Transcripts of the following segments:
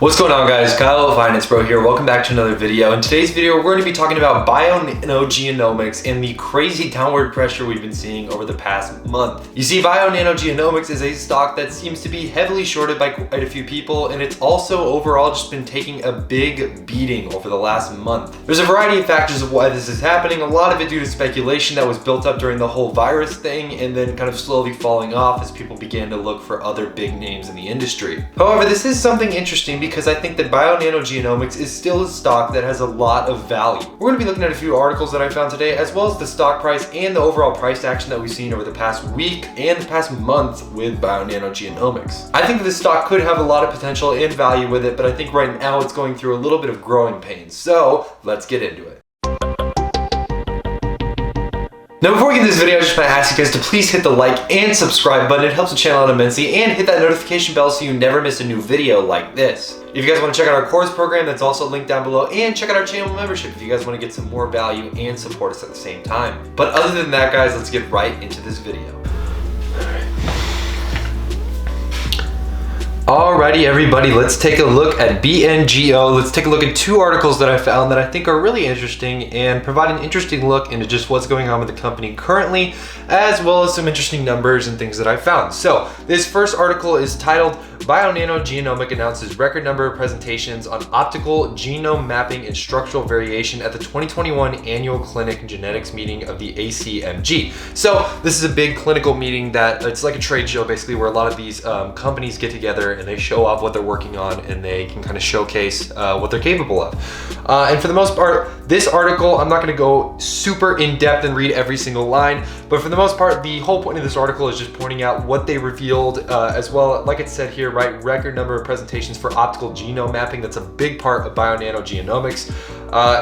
What's going on, guys? Kyle Finance Bro here. Welcome back to another video. In today's video, we're going to be talking about Genomics and the crazy downward pressure we've been seeing over the past month. You see, Genomics is a stock that seems to be heavily shorted by quite a few people, and it's also overall just been taking a big beating over the last month. There's a variety of factors of why this is happening, a lot of it due to speculation that was built up during the whole virus thing and then kind of slowly falling off as people began to look for other big names in the industry. However, this is something interesting because I think that Genomics is still a stock that has a lot of value. We're going to be looking at a few articles that I found today, as well as the stock price and the overall price action that we've seen over the past week and the past month with Genomics. I think that this stock could have a lot of potential and value with it, but I think right now it's going through a little bit of growing pains. So let's get into it. Now, before we get into this video, I just want to ask you guys to please hit the like and subscribe button. It helps the channel out immensely, and hit that notification bell so you never miss a new video like this. If you guys want to check out our course program, that's also linked down below, and check out our channel membership if you guys want to get some more value and support us at the same time. But other than that, guys, let's get right into this video. Alrighty, everybody, let's take a look at BNGO. Let's take a look at two articles that I found that I think are really interesting and provide an interesting look into just what's going on with the company currently, as well as some interesting numbers and things that I found. So this first article is titled Genomics announces record number of presentations on optical genome mapping and structural variation at the 2021 annual clinic genetics meeting of the ACMG. So this is a big clinical meeting that it's like a trade show basically, where a lot of these companies get together and they show off what they're working on, and they can kind of showcase what they're capable of. And for the most part, this article, I'm not going to go super in depth and read every single line, but for the most part, the whole point of this article is just pointing out what they revealed, as well, like it said here, right, record number of presentations for optical genome mapping. That's a big part of Genomics,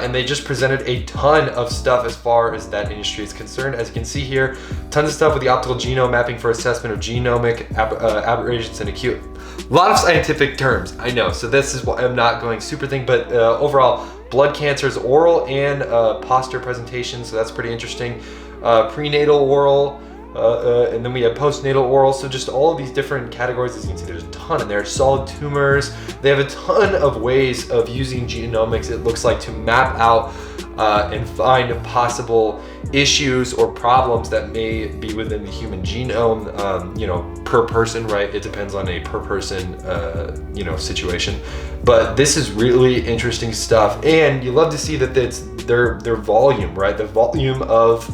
and they just presented a ton of stuff as far as that industry is concerned. As you can see here, tons of stuff with the optical genome mapping for assessment of genomic aberrations and acute. A lot of scientific terms, I know, so this is why I'm not going super thing, but overall, blood cancers, oral and posture presentations, so that's pretty interesting. Prenatal oral, and then we have postnatal oral, so just all of these different categories. As you can see, there's a ton in there. Solid tumors, they have a ton of ways of using genomics, it looks like, to map out and find possible issues or problems that may be within the human genome, per person, right? It depends on a per person, situation. But this is really interesting stuff, and you love to see that it's their volume, right? The volume of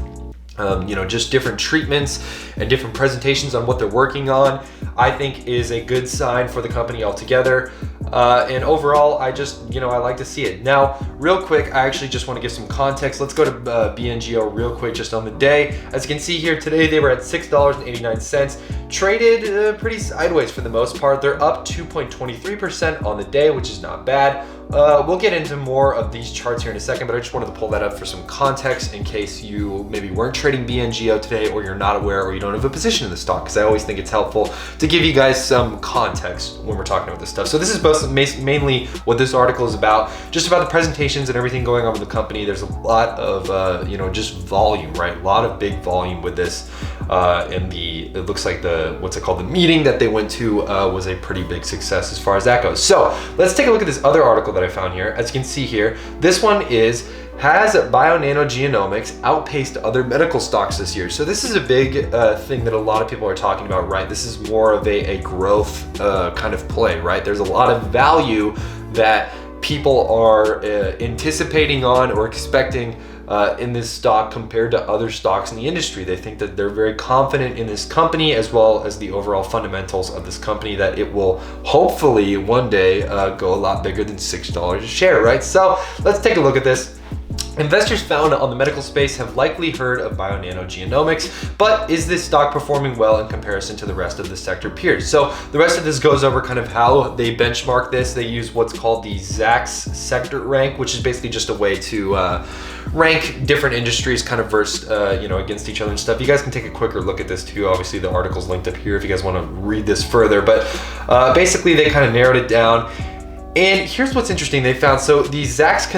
just different treatments and different presentations on what they're working on, I think is a good sign for the company altogether. And overall, I like to see it. Now, real quick, I actually just want to give some context. Let's go to BNGO real quick, just on the day. As you can see here, today they were at $6.89, traded pretty sideways for the most part. They're up 2.23% on the day, which is not bad. We'll get into more of these charts here in a second, but I just wanted to pull that up for some context in case you maybe weren't trading BNGO today, or you're not aware, or you don't have a position in the stock, because I always think it's helpful to give you guys some context when we're talking about this stuff. So this is mainly what this article is about, just about the presentations and everything going on with the company. There's a lot of, just volume, right? A lot of big volume with this. And it looks like the meeting that they went to was a pretty big success as far as that goes. So let's take a look at this other article that I found here. As you can see here, this one is, has Genomics outpaced other medical stocks this year? So this is a big thing that a lot of people are talking about, right? This is more of a growth kind of play, right? There's a lot of value that people are anticipating on or expecting in this stock compared to other stocks in the industry. They think that they're very confident in this company, as well as the overall fundamentals of this company, that it will hopefully one day go a lot bigger than $6 a share, right? So let's take a look at this. Investors found on the medical space have likely heard of Genomics, but is this stock performing well in comparison to the rest of the sector peers? So the rest of this goes over kind of how they benchmark this. They use what's called the Zacks sector rank, which is basically just a way to rank different industries kind of versed, against each other and stuff. You guys can take a quicker look at this too. Obviously, the article's linked up here if you guys want to read this further, but basically they kind of narrowed it down. And here's what's interesting they found. So the Zacks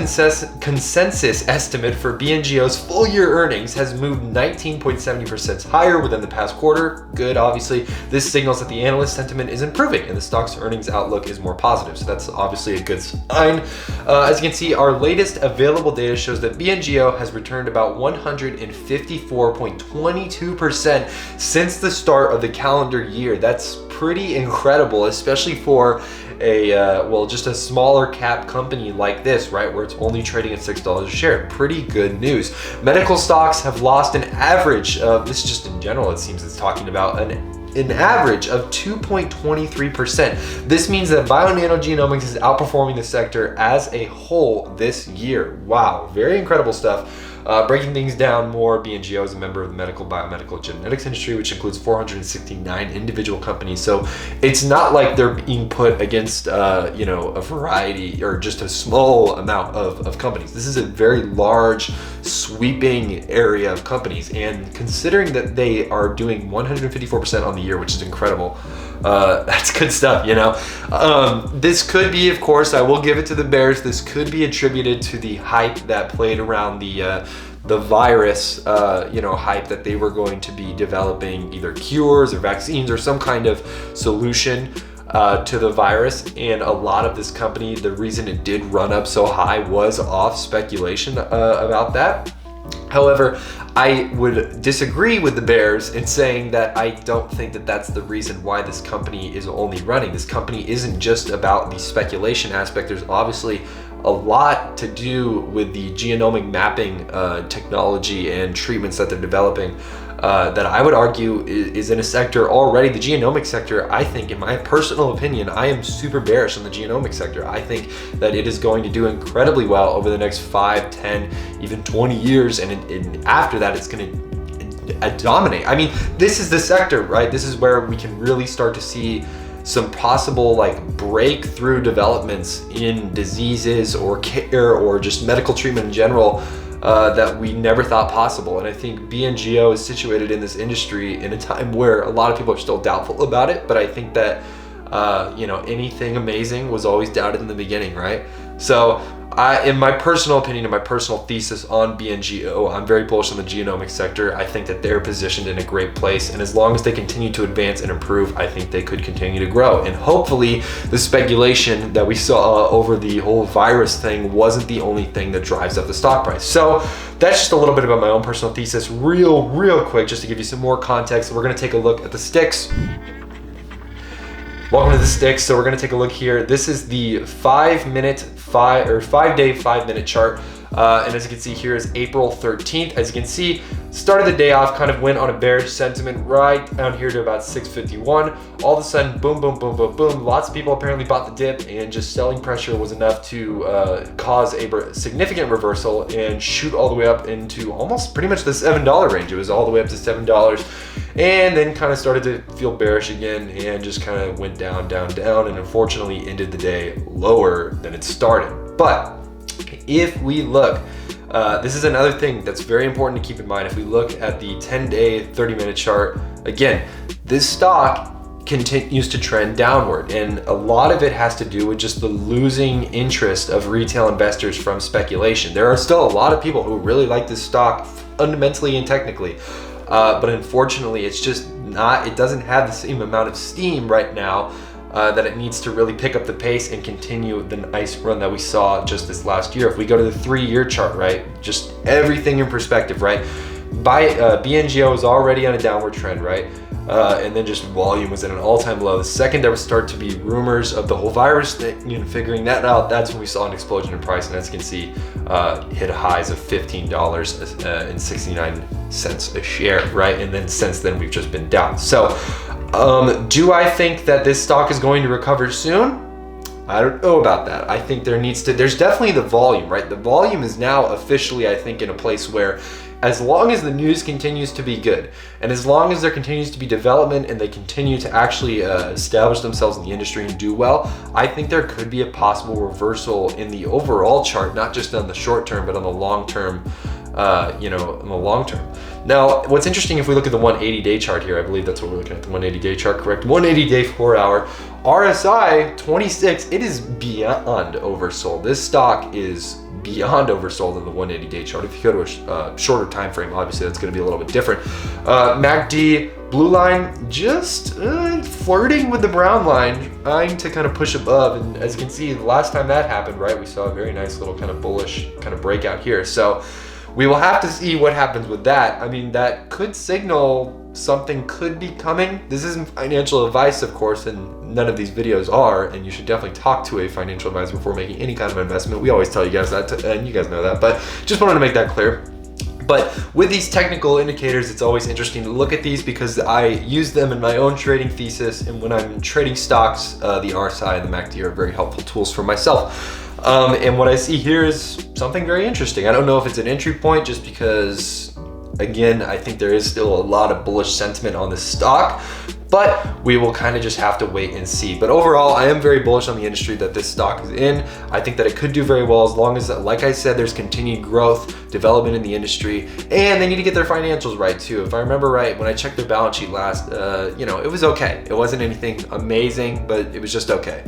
consensus estimate for BNGO's full year earnings has moved 19.70% higher within the past quarter. Good, obviously. This signals that the analyst sentiment is improving and the stock's earnings outlook is more positive. So that's obviously a good sign. As you can see, our latest available data shows that BNGO has returned about 154.22% since the start of the calendar year. That's pretty incredible, especially for just a smaller cap company like this, right, where it's only trading at $6 a share. Pretty good news. Medical stocks have lost an average of, this is just in general, it seems it's talking about an average of 2.23%. This means that bio-nanogenomics is outperforming the sector as a whole this year. Wow, very incredible stuff. Breaking things down more, BNGO is a member of the medical biomedical genetics industry, which includes 469 individual companies. So it's not like they're being put against, a variety or just a small amount of companies. This is a very large, sweeping area of companies. And considering that they are doing 154% on the year, which is incredible, that's good stuff, This could be, of course, I will give it to the bears, this could be attributed to the hype that played around the virus, hype that they were going to be developing either cures or vaccines or some kind of solution to the virus. And a lot of this company, the reason it did run up so high was off speculation about that. However, I would disagree with the bears in saying that I don't think that that's the reason why this company is only running. This company isn't just about the speculation aspect. There's obviously a lot to do with the genomic mapping technology and treatments that they're developing that I would argue is in a sector already, the genomic sector. I think, in my personal opinion, I am super bearish on the genomic sector. I think that it is going to do incredibly well over the next 5, 10, even 20 years, and after that it's going to dominate. I mean, this is the sector, right? This is where we can really start to see some possible breakthrough developments in diseases or care or just medical treatment in general that we never thought possible. And I think BNGO is situated in this industry in a time where a lot of people are still doubtful about it, but I think that anything amazing was always doubted in the beginning, right? So in my personal opinion and my personal thesis on BNGO, I'm very bullish on the genomics sector. I think that they're positioned in a great place, and as long as they continue to advance and improve, I think they could continue to grow. And hopefully the speculation that we saw over the whole virus thing wasn't the only thing that drives up the stock price. So that's just a little bit about my own personal thesis. Real quick, just to give you some more context, we're going to take a look at the sticks. Welcome to the sticks. So we're going to take a look here. This is the 5 day 5 minute chart. And as you can see here is April 13th. As you can see, started the day off, kind of went on a bearish sentiment right down here to about 651. All of a sudden, boom, boom, boom, boom, boom. Lots of people apparently bought the dip, and just selling pressure was enough to cause a significant reversal and shoot all the way up into almost pretty much the $7 range. It was all the way up to $7, and then kind of started to feel bearish again and just kind of went down, and unfortunately ended the day lower than it started. But if we look, this is another thing that's very important to keep in mind. If we look at the 10-day, 30-minute chart, again, this stock continues to trend downward, and a lot of it has to do with just the losing interest of retail investors from speculation. There are still a lot of people who really like this stock fundamentally and technically, but unfortunately it's just not, it doesn't have the same amount of steam right now that it needs to really pick up the pace and continue the nice run that we saw just this last year. If we go to the 3-year chart, right, just everything in perspective, right, BNGO is already on a downward trend, right, and then just volume was at an all-time low. The second there would start to be rumors of the whole virus thing, figuring that out, that's when we saw an explosion in price, and as you can see, hit highs of $15.69 a share, right, and then since then we've just been down. So do I think that this stock is going to recover soon? I don't know about that. I think there's definitely the volume, right? The volume is now officially, I think, in a place where as long as the news continues to be good, and as long as there continues to be development and they continue to actually establish themselves in the industry and do well, I think there could be a possible reversal in the overall chart, not just on the short term, but on the long term you know, in the long term. Now, what's interesting, if we look at the 180-day chart here, I believe that's what we're looking at, the 180-day chart, correct? 180-day 4-hour RSI 26, it is beyond oversold. This stock is beyond oversold in the 180-day chart. If you go to a shorter time frame, obviously that's going to be a little bit different. MACD blue line just flirting with the brown line, trying to kind of push above. And as you can see, the last time that happened, right, we saw a very nice little kind of bullish kind of breakout here. So we will have to see what happens with that. I mean, that could signal something could be coming. This isn't financial advice, of course, and none of these videos are, and you should definitely talk to a financial advisor before making any kind of investment. We always tell you guys that, and you guys know that, but just wanted to make that clear. But with these technical indicators, it's always interesting to look at these because I use them in my own trading thesis, and when I'm trading stocks, the RSI and the MACD are very helpful tools for myself. And what I see here is something very interesting. I don't know if it's an entry point just because, again, I think there is still a lot of bullish sentiment on this stock, but we will kind of just have to wait and see. But overall, I am very bullish on the industry that this stock is in. I think that it could do very well as long as, like I said, there's continued growth, development in the industry, and they need to get their financials right too. If I remember right, when I checked their balance sheet last, you know, it was okay. It wasn't anything amazing, but it was just okay.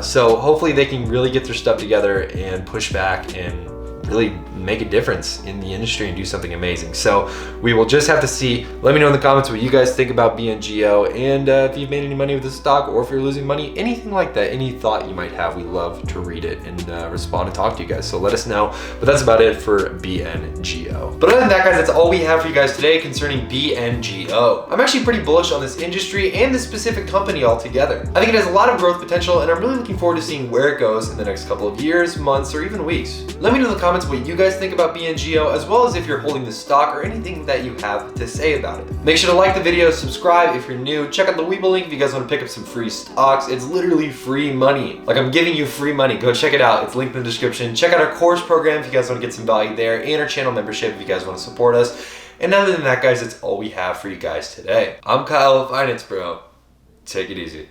So hopefully they can really get their stuff together and push back and really make a difference in the industry and do something amazing. So we will just have to see. Let me know in the comments what you guys think about BNGO, and if you've made any money with this stock, or if you're losing money, anything like that, any thought you might have, we love to read it and respond and talk to you guys. So let us know. But that's about it for BNGO. But other than that, guys, that's all we have for you guys today concerning BNGO. I'm actually pretty bullish on this industry and this specific company altogether. I think it has a lot of growth potential, and I'm really looking forward to seeing where it goes in the next couple of years, months, or even weeks. Let me know in the comments what you guys think about BNGO, as well as if you're holding the stock or anything that you have to say about it. Make sure to like the video, subscribe if you're new, check out the WeBull link if you guys want to pick up some free stocks. It's literally free money. Like, I'm giving you free money. Go check it out. It's linked in the description. Check out our course program if you guys want to get some value there, and our channel membership if you guys want to support us. And other than that, guys, that's all we have for you guys today. I'm Kyle, Finance Bro. Take it easy.